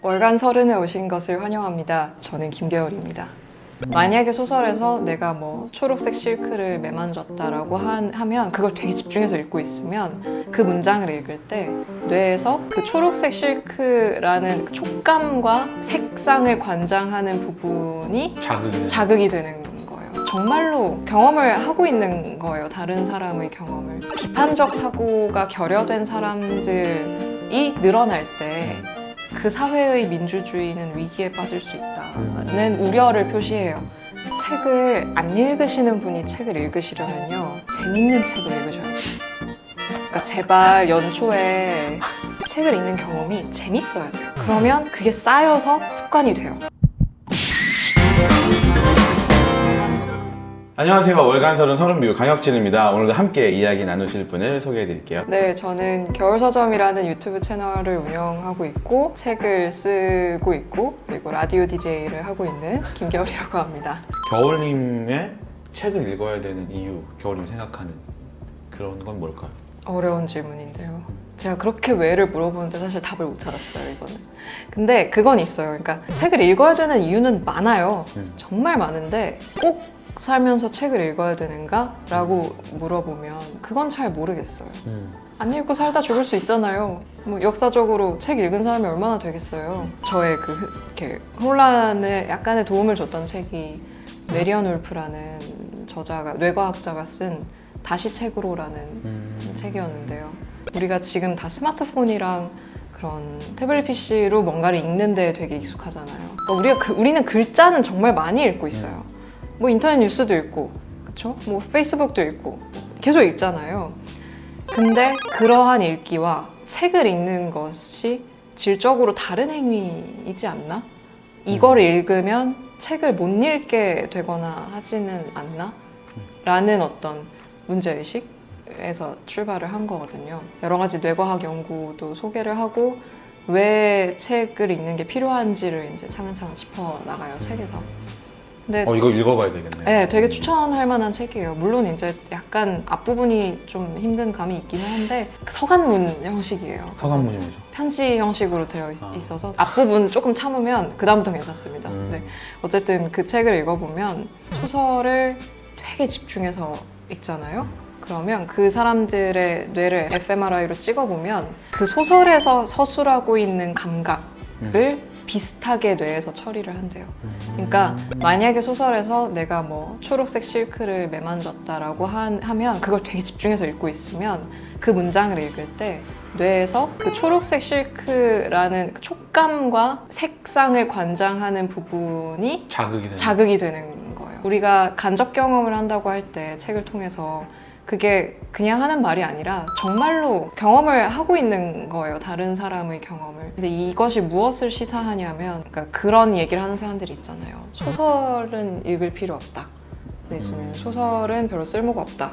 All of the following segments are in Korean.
월간 서른에 오신 것을 환영합니다. 저는 김계월입니다. 만약에 소설에서 내가 뭐 초록색 실크를 매만졌다라고 하면 그걸 되게 집중해서 읽고 있으면 그 문장을 읽을 때 뇌에서 그 초록색 실크라는 그 촉감과 색상을 관장하는 부분이 자극이 되는 거예요. 정말로 경험을 하고 있는 거예요. 다른 사람의 경험을. 비판적 사고가 결여된 사람들이 늘어날 때 그 사회의 민주주의는 위기에 빠질 수 있다는 우려를 표시해요. 책을 안 읽으시는 분이 책을 읽으시려면요, 재밌는 책을 읽으셔야 돼요. 그러니까 제발 연초에 책을 읽는 경험이 재밌어야 돼요. 그러면 그게 쌓여서 습관이 돼요. 안녕하세요. 월간 서른 서른뷰 강혁진입니다. 오늘도 함께 이야기 나누실 분을 소개해 드릴게요. 네, 저는 겨울서점이라는 유튜브 채널을 운영하고 있고 책을 쓰고 있고 그리고 라디오 DJ를 하고 있는 김겨울이라고 합니다. 겨울님의 책을 읽어야 되는 이유, 겨울님 생각하는 그런 건 뭘까요? 어려운 질문인데요. 제가 그렇게 왜를 물어보는데 사실 답을 못 찾았어요, 이거는. 근데 그건 있어요. 그러니까 책을 읽어야 되는 이유는 많아요. 정말 많은데 꼭 살면서 책을 읽어야 되는가? 라고 물어보면 그건 잘 모르겠어요. 안 읽고 살다 죽을 수 있잖아요. 뭐 역사적으로 책 읽은 사람이 얼마나 되겠어요. 저의 이렇게 혼란에 약간의 도움을 줬던 책이 메리언 울프라는 뇌과학자가 쓴 다시 책으로라는 책이었는데요. 우리가 지금 다 스마트폰이랑 그런 태블릿 PC로 뭔가를 읽는 데 되게 익숙하잖아요. 그러니까 우리는 글자는 정말 많이 읽고 있어요. 뭐 인터넷 뉴스도 읽고, 그쵸? 뭐 페이스북도 읽고, 계속 읽잖아요. 근데 그러한 읽기와 책을 읽는 것이 질적으로 다른 행위이지 않나? 이거를 읽으면 책을 못 읽게 되거나 하지는 않나? 라는 어떤 문제의식에서 출발을 한 거거든요. 여러 가지 뇌과학 연구도 소개를 하고, 왜 책을 읽는 게 필요한지를 이제 차근차근 짚어나가요, 책에서. 근데 이거 읽어봐야 되겠네요. 네, 되게 추천할 만한 책이에요. 물론 이제 약간 앞부분이 좀 힘든 감이 있기는 한데 서간문 형식이에요. 서간문이 뭐죠? 편지 형식으로 되어 있어서 앞부분 조금 참으면 그 다음부터 괜찮습니다. 근데 어쨌든 그 책을 읽어보면 소설을 되게 집중해서 읽잖아요. 그러면 그 사람들의 뇌를 fMRI로 찍어보면 그 소설에서 서술하고 있는 감각을 비슷하게 뇌에서 처리를 한대요. 그러니까 만약에 소설에서 내가 뭐 초록색 실크를 매만졌다라고 하면 그걸 되게 집중해서 읽고 있으면 그 문장을 읽을 때 뇌에서 그 초록색 실크라는 그 촉감과 색상을 관장하는 부분이 자극이 되는 거예요. 우리가 간접 경험을 한다고 할 때 책을 통해서 그게 그냥 하는 말이 아니라 정말로 경험을 하고 있는 거예요. 다른 사람의 경험을. 근데 이것이 무엇을 시사하냐면 그러니까 그런 얘기를 하는 사람들이 있잖아요. 소설은 읽을 필요 없다. 내지는 소설은 별로 쓸모가 없다.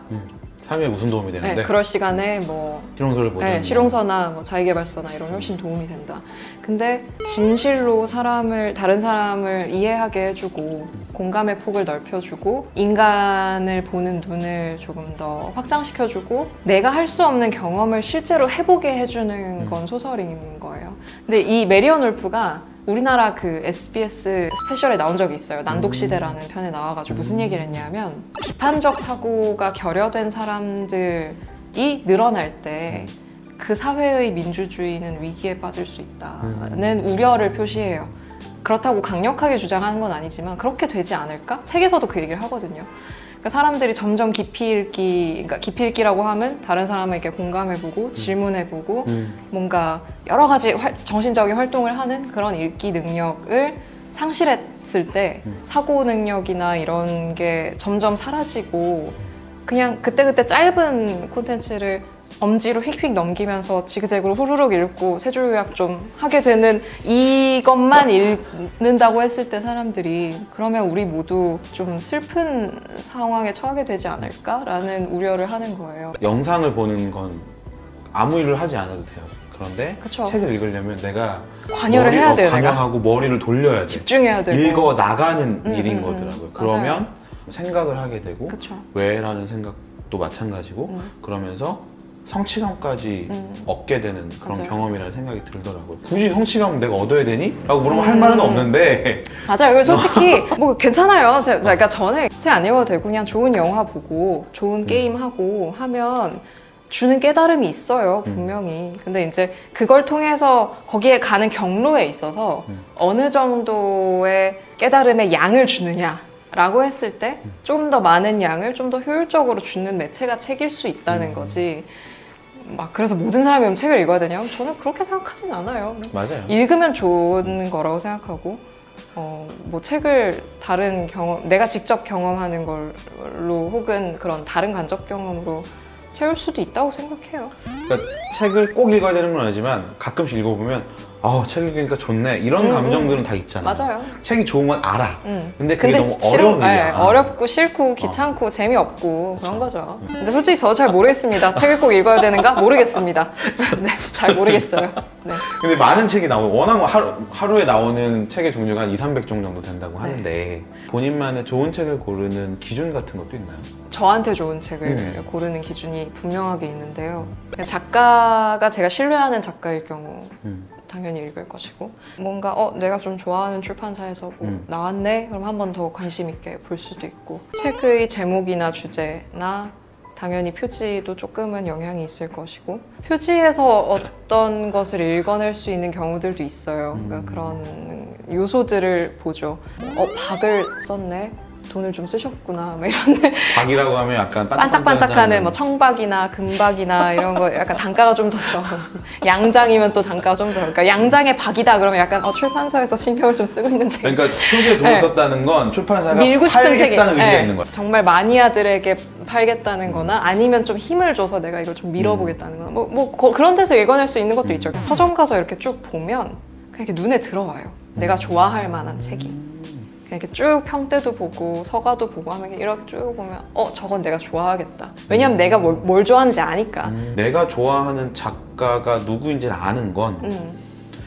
삶에 무슨 도움이 되는데? 네, 그럴 시간에 뭐 실용서를 보든 네, 실용서나 뭐 자기계발서나 이런 훨씬 도움이 된다. 근데 진실로 다른 사람을 이해하게 해주고 공감의 폭을 넓혀주고 인간을 보는 눈을 조금 더 확장시켜주고 내가 할 수 없는 경험을 실제로 해보게 해주는 건 소설인 거예요. 근데 이 메리언 울프가 우리나라 그 SBS 스페셜에 나온 적이 있어요. 난독시대라는 편에 나와가지고 무슨 얘기를 했냐면 비판적 사고가 결여된 사람들이 늘어날 때 그 사회의 민주주의는 위기에 빠질 수 있다는 우려를 표시해요. 그렇다고 강력하게 주장하는 건 아니지만 그렇게 되지 않을까? 책에서도 그 얘기를 하거든요. 그러니까 사람들이 점점 깊이 읽기라고 하면 다른 사람에게 공감해보고 질문해보고 뭔가 여러 가지 정신적인 활동을 하는 그런 읽기 능력을 상실했을 때 사고 능력이나 이런 게 점점 사라지고 그냥 그때그때 짧은 콘텐츠를 엄지로 휙휙 넘기면서 지그재그로 후루룩 읽고 세 줄 요약 좀 하게 되는 이것만 읽는다고 했을 때 사람들이 그러면 우리 모두 좀 슬픈 상황에 처하게 되지 않을까라는 우려를 하는 거예요. 영상을 보는 건 아무 일을 하지 않아도 돼요. 그런데 그쵸. 책을 읽으려면 내가 관여를 해야 돼요. 관여하고 머리를 돌려야 돼. 집중해야 되고 읽어 나가는 일인 거더라고요. 그러면 맞아요. 생각을 하게 되고 그쵸. 왜라는 생각도 마찬가지고 그러면서 성취감까지 얻게 되는 그런 맞아요. 경험이라는 생각이 들더라고요. 굳이 성취감을 내가 얻어야 되니? 라고 물으면 할 말은 없는데 맞아요. 그리고 솔직히 뭐 괜찮아요. 그러니까 전에 책 안 읽어도 되고 그냥 좋은 영화 보고 좋은 게임 하고 하면 주는 깨달음이 있어요. 분명히. 근데 이제 그걸 통해서 거기에 가는 경로에 있어서 어느 정도의 깨달음의 양을 주느냐 라고 했을 때 좀 더 많은 양을 좀 더 효율적으로 주는 매체가 책일 수 있다는 거지. 막 그래서 모든 사람이 그럼 책을 읽어야 되냐면 저는 그렇게 생각하진 않아요. 맞아요. 읽으면 좋은 거라고 생각하고 뭐 책을 다른 경험, 내가 직접 경험하는 걸로 혹은 그런 다른 간접 경험으로 채울 수도 있다고 생각해요. 그러니까 책을 꼭 읽어야 되는 건 아니지만 가끔씩 읽어보면 책 읽으니까 좋네 이런 감정들은 다 있잖아요. 맞아요. 책이 좋은 건 알아. 근데 그게 너무 싫어, 어려운 일이야. 어렵고 싫고 귀찮고 재미없고 그런 거죠. 근데 솔직히 저 잘 모르겠습니다. 책을 꼭 읽어야 되는가? 모르겠습니다. 네, 잘 모르겠어요. 네. 근데 많은 책이 나오고 워낙 하루에 나오는 책의 종류가 한 200~300종 정도 된다고 하는데 본인만의 좋은 책을 고르는 기준 같은 것도 있나요? 저한테 좋은 책을 고르는 기준이 분명하게 있는데요. 작가가 제가 신뢰하는 작가일 경우 당연히 읽을 것이고 뭔가 내가 좀 좋아하는 출판사에서 뭐 나왔네? 그럼 한 번 더 관심 있게 볼 수도 있고 책의 제목이나 주제나 당연히 표지도 조금은 영향이 있을 것이고 표지에서 어떤 것을 읽어낼 수 있는 경우들도 있어요. 그러니까 그런 요소들을 보죠. 박을 썼네? 돈을 좀 쓰셨구나 뭐 이런 박이라고 하면 약간 반짝반짝하는 뭐 청박이나 금박이나 이런 거 약간 단가가 좀 더 들어가고 양장이면 또 단가가 좀 더 그러니까 양장의 박이다 그러면 약간 출판사에서 신경을 좀 쓰고 있는 책 그러니까 표지에 돈을 썼다는 건 출판사가 밀고 싶은 책이 팔겠다는 의지가 있는 거야. 정말 마니아들에게 팔겠다는 거나 아니면 좀 힘을 줘서 내가 이걸 좀 밀어보겠다는 거나 그런 데서 읽어낼 수 있는 것도 있죠. 서점 가서 이렇게 쭉 보면 그냥 이렇게 눈에 들어와요. 내가 좋아할 만한 책이. 그냥 이렇게 쭉 평대도 보고 서가도 보고 하면 이렇게 쭉 보면 저건 내가 좋아하겠다. 왜냐면 내가 뭘 좋아하는지 아니까. 내가 좋아하는 작가가 누구인지는 아는 건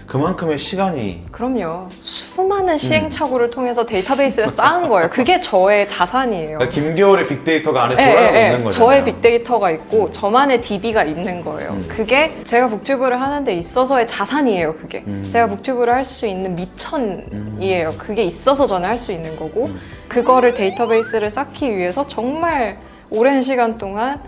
그만큼의 시간이 그럼요. 수많은 시행착오를 통해서 데이터베이스를 쌓은 거예요. 그게 저의 자산이에요. 그러니까 김겨울의 빅데이터가 안에 들어가고 있는 거잖아요. 저의 빅데이터가 있고 저만의 DB가 있는 거예요. 그게 제가 북튜브를 하는 데 있어서의 자산이에요. 그게 제가 북튜브를 할 수 있는 미천이에요. 그게 있어서 저는 할 수 있는 거고 그거를 데이터베이스를 쌓기 위해서 정말 오랜 시간 동안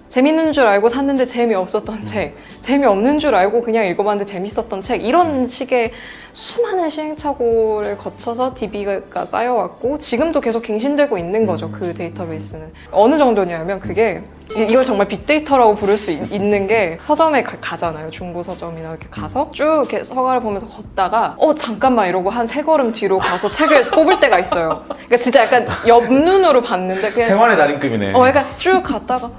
재밌는 줄 알고 샀는데 재미없었던 책, 재미없는 줄 알고 그냥 읽어봤는데 재밌었던 책 이런 식의 수많은 시행착오를 거쳐서 DB가 쌓여왔고 지금도 계속 갱신되고 있는 거죠. 그 데이터베이스는. 어느 정도냐면 그게 이걸 정말 빅데이터라고 부를 수 있는 게 서점에 가잖아요. 중고 서점이나 이렇게 가서 쭉 이렇게 서가를 보면서 걷다가 잠깐만 이러고 한 3걸음 뒤로 가서 책을 뽑을 때가 있어요. 그러니까 진짜 약간 옆눈으로 봤는데 그냥 생활의 달인급이네. 약간 쭉 갔다가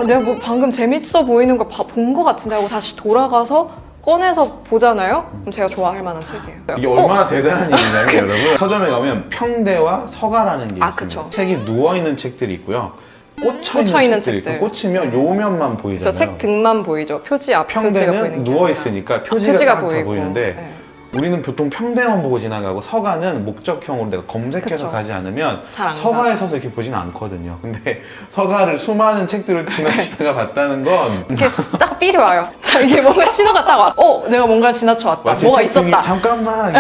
내가 뭐 방금 재밌어 보이는 걸 본 것 같은데 하고 다시 돌아가서 꺼내서 보잖아요? 그럼 제가 좋아할 만한 책이에요. 이게 얼마나 대단한 일이냐면 여러분 서점에 가면 평대와 서가라는 게 있습니다. 그쵸. 책이 누워있는 책들이 있고요. 꽂혀있는 책들이 있고 꽂히면 요면만 보이잖아요. 책 등만 보이죠. 표지 앞 표지가 보이는 평대는 누워있으니까 표지가 딱 다 보이는데 네. 우리는 보통 평대만 보고 지나가고 서가는 목적형으로 내가 검색해서 그쵸. 가지 않으면 잘안 서가에 가죠. 서서 이렇게 보지는 않거든요. 근데 서가를 수많은 책들을 지나치다가 봤다는 건 이렇게 딱 삘이 와요. 자, 이게 뭔가 신호가 딱 와. 내가 뭔가를 지나쳐 왔다. 마치 뭐가 책 등이 있었다. 잠깐만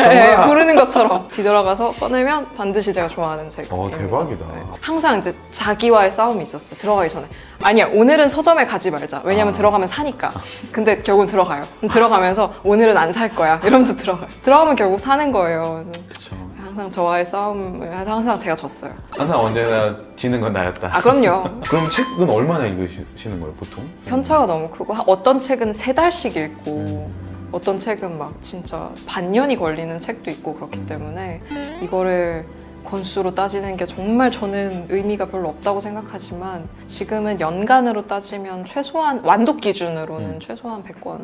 부르는 것처럼 뒤돌아가서 꺼내면 반드시 제가 좋아하는 책. 대박이다. 항상 이제 자기와의 싸움이 있었어요. 들어가기 전에. 아니야, 오늘은 서점에 가지 말자. 왜냐면 들어가면 사니까. 근데 결국은 들어가요. 들어가면서 오늘은 안 살 거야. 이러면서 들어가요. 들어가면 결국 사는 거예요. 그쵸. 항상 저와의 싸움을 항상 제가 졌어요. 항상 언제나 지는 건 나였다. 그럼요. 그럼 책은 얼마나 읽으시는 거예요, 보통? 편차가 너무 크고 어떤 책은 3달씩 읽고 어떤 책은 막 진짜 반년이 걸리는 책도 있고 그렇기 때문에 이거를 권수로 따지는 게 정말 저는 의미가 별로 없다고 생각하지만 지금은 연간으로 따지면 최소한 완독 기준으로는 최소한 100권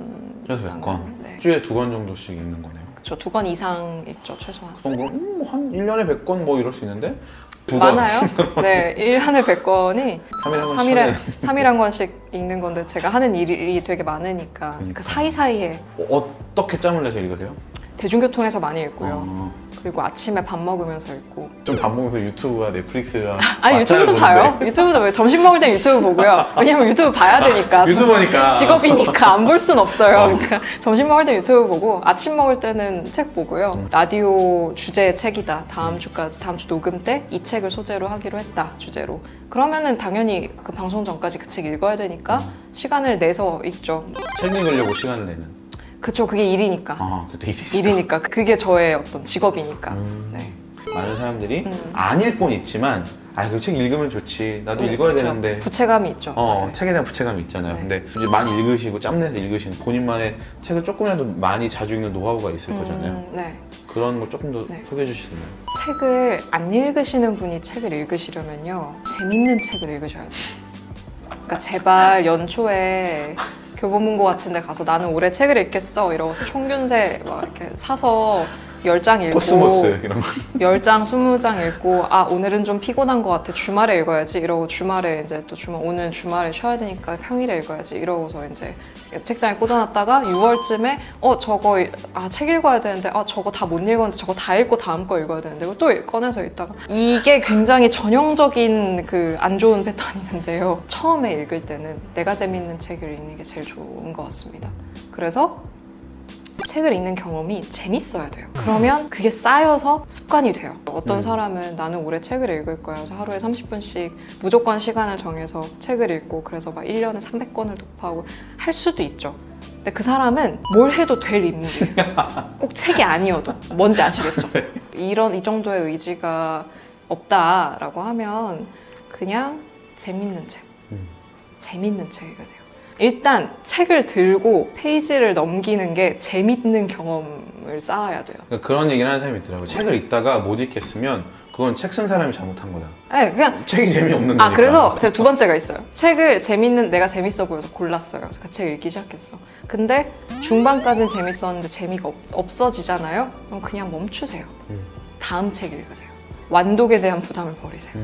그래서 이상은, 100권? 네. 주에 2권 정도씩 읽는 거네요. 저 2권 이상 읽죠 최소한. 한 1년에 100권 뭐 이럴 수 있는데 2권. 많아요. 네, 1년에 100권이 3일에 한 권씩 읽는 건데 제가 하는 일이 되게 많으니까 그 사이사이에 어떻게 짬을 내서 읽으세요? 대중교통에서 많이 읽고요. 그리고 아침에 밥 먹으면서 읽고. 좀 밥 먹으면서 유튜브와 넷플릭스가 아니 유튜브도 봐요. 유튜브도 봐요. 점심 먹을 땐 유튜브 보고요. 왜냐면 유튜브 봐야 되니까. 유튜버니까. 직업이니까 안 볼 순 없어요. 그러니까 점심 먹을 땐 유튜브 보고 아침 먹을 때는 책 보고요. 라디오 주제의 책이다. 다음 주까지 다음 주 녹음 때 이 책을 소재로 하기로 했다. 주제로. 그러면은 당연히 그 방송 전까지 그 책 읽어야 되니까 시간을 내서 읽죠. 책 읽으려고 시간을 내는. 그쵸. 그게 일이니까. 그때 일이 일이니까. 그게 저의 어떤 직업이니까. 네. 많은 사람들이 안 읽곤 있지만 그 책 읽으면 좋지. 나도 읽어야 그쵸. 되는데. 부채감이 있죠. 다들. 책에 대한 부채감이 있잖아요. 네. 근데 이제 많이 읽으시고 짬내서 읽으시는 본인만의 책을 조금이라도 많이 자주 읽는 노하우가 있을 거잖아요. 네. 그런 거 조금 더 네. 소개해 주실 수 있나요? 책을 안 읽으시는 분이 책을 읽으시려면요. 재밌는 책을 읽으셔야 돼요. 그러니까 제발 연초에 교보문고 같은 데 가서 나는 올해 책을 읽겠어 이러고서 총균세 막 이렇게 사서 10장 읽고 코스모스 이런 거. 10장, 20장 읽고 오늘은 좀 피곤한 것 같아 주말에 읽어야지 이러고 주말에 이제 또 오늘 주말에 쉬어야 되니까 평일에 읽어야지 이러고서 이제 책장에 꽂아놨다가 6월쯤에 저거 책 읽어야 되는데 저거 다 못 읽었는데 저거 다 읽고 다음 거 읽어야 되는데 또 꺼내서 읽다가 이게 굉장히 전형적인 그 안 좋은 패턴이는데요. 처음에 읽을 때는 내가 재밌는 책을 읽는 게 제일 좋은 것 같습니다. 그래서 책을 읽는 경험이 재밌어야 돼요. 그러면 그게 쌓여서 습관이 돼요. 어떤 사람은 나는 올해 책을 읽을 거야. 그래서 하루에 30분씩 무조건 시간을 정해서 책을 읽고 그래서 막 1년에 300권을 독파하고 할 수도 있죠. 근데 그 사람은 뭘 해도 될 인물이에요. 꼭 책이 아니어도. 뭔지 아시겠죠? 이 정도의 의지가 없다라고 하면 그냥 재밌는 책. 재밌는 책 읽으세요. 일단 책을 들고 페이지를 넘기는 게 재밌는 경험을 쌓아야 돼요. 그러니까 그런 얘기를 하는 사람이 있더라고요. 책을 읽다가 못 읽겠으면 그건 책 쓴 사람이 잘못한 거다. 네, 그냥 책이 재미없는 거니까. 그래서 제가 두 번째가 있어요. 책을 내가 재밌어 보여서 골랐어요. 그래서 그 책 읽기 시작했어. 근데 중반까지는 재밌었는데 재미가 없어지잖아요? 그럼 그냥 멈추세요. 다음 책 읽으세요. 완독에 대한 부담을 버리세요.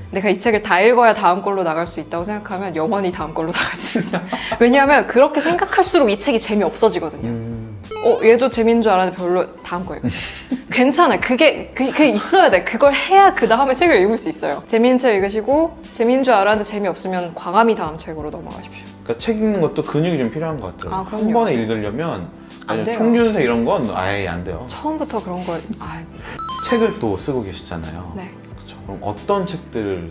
내가 이 책을 다 읽어야 다음 걸로 나갈 수 있다고 생각하면 영원히 다음 걸로 나갈 수 있어요. 왜냐하면 그렇게 생각할수록 이 책이 재미없어지거든요. 얘도 재밌는 줄 알았는데 별로 다음 거 읽으세요. 괜찮아요. 그게 있어야 돼. 그걸 해야 그 다음에 책을 읽을 수 있어요. 재밌는 책 읽으시고 재밌는 줄 알았는데 재미없으면 과감히 다음 책으로 넘어가십시오. 그러니까 책 읽는 것도 근육이 좀 필요한 것 같더라고요. 그럼요. 한 번에 읽으려면 안 돼요. 총균세 이런 건 아예 안 돼요. 처음부터 그런 걸 책을 또 쓰고 계시잖아요. 네. 그렇죠. 그럼 어떤 책들을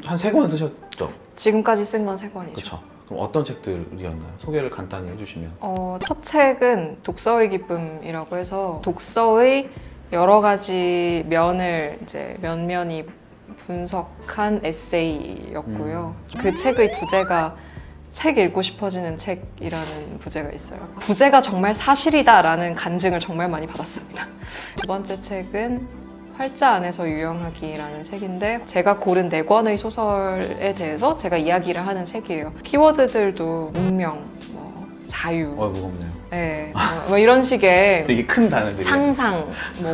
한 3권 쓰셨죠? 지금까지 쓴 건 3권이죠. 그렇죠. 그럼 어떤 책들이었나요? 소개를 간단히 해주시면. 첫 책은 독서의 기쁨이라고 해서 독서의 여러 가지 면을 이제 면면히 분석한 에세이였고요. 그 책의 부제가 책 읽고 싶어지는 책이라는 부제가 있어요. 부제가 정말 사실이다라는 간증을 정말 많이 받았습니다. 두 번째 책은 활자 안에서 유영하기라는 책인데 제가 고른 4권의 소설에 대해서 제가 이야기를 하는 책이에요. 키워드들도 운명, 자유, 무겁네요. 네, 뭐 이런 식의 되게 큰 단어들이. 상상,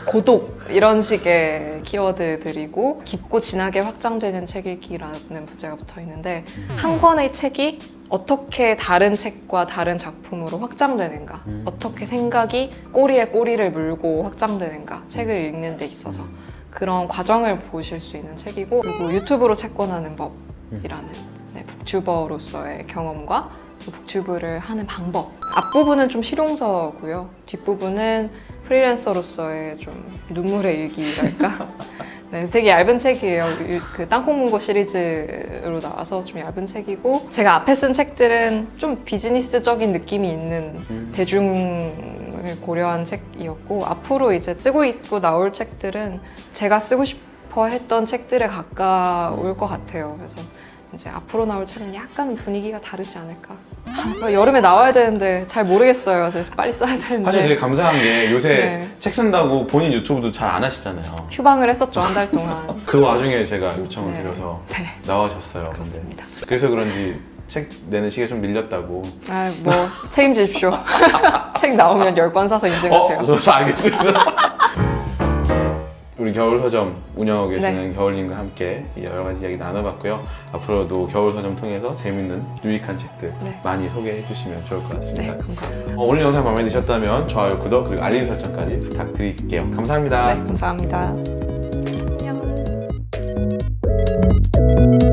고독 이런 식의 키워드들이고 깊고 진하게 확장되는 책 읽기라는 부제가 붙어 있는데 한 권의 책이 어떻게 다른 책과 다른 작품으로 확장되는가, 어떻게 생각이 꼬리에 꼬리를 물고 확장되는가, 책을 읽는 데 있어서 그런 과정을 보실 수 있는 책이고, 그리고 유튜브로 책권하는 법이라는 북튜버로서의 경험과 북튜브를 하는 방법. 앞부분은 좀 실용서고요. 뒷부분은 프리랜서로서의 좀 눈물의 일기랄까? 네, 되게 얇은 책이에요. 그 땅콩문고 시리즈로 나와서 좀 얇은 책이고, 제가 앞에 쓴 책들은 좀 비즈니스적인 느낌이 있는 대중을 고려한 책이었고, 앞으로 이제 쓰고 있고 나올 책들은 제가 쓰고 싶어 했던 책들에 가까울 것 같아요. 그래서 이제 앞으로 나올 책은 약간 분위기가 다르지 않을까. 여름에 나와야 되는데 잘 모르겠어요. 그래서 빨리 써야 되는데. 사실 되게 감사한 게 요새 네. 책 쓴다고 본인 유튜브도 잘 안 하시잖아요. 휴방을 했었죠, 한 달 동안. 그 와중에 제가 요청을 네. 드려서 네. 나와주셨어요. 그렇습니다. 근데 그래서 그런지 책 내는 시기가 좀 밀렸다고. 책임지십시오. 책 나오면 10권 사서 인증하세요. 저 알겠습니다. 우리 겨울 서점 운영하고 계시는 겨울님과 함께 여러 가지 이야기 나눠봤고요. 앞으로도 겨울 서점 통해서 재밌는 유익한 책들 많이 소개해 주시면 좋을 것 같습니다. 네, 감사합니다. 오늘 영상 마음에 드셨다면 좋아요, 구독, 그리고 알림 설정까지 부탁드릴게요. 감사합니다. 네, 감사합니다. 안녕.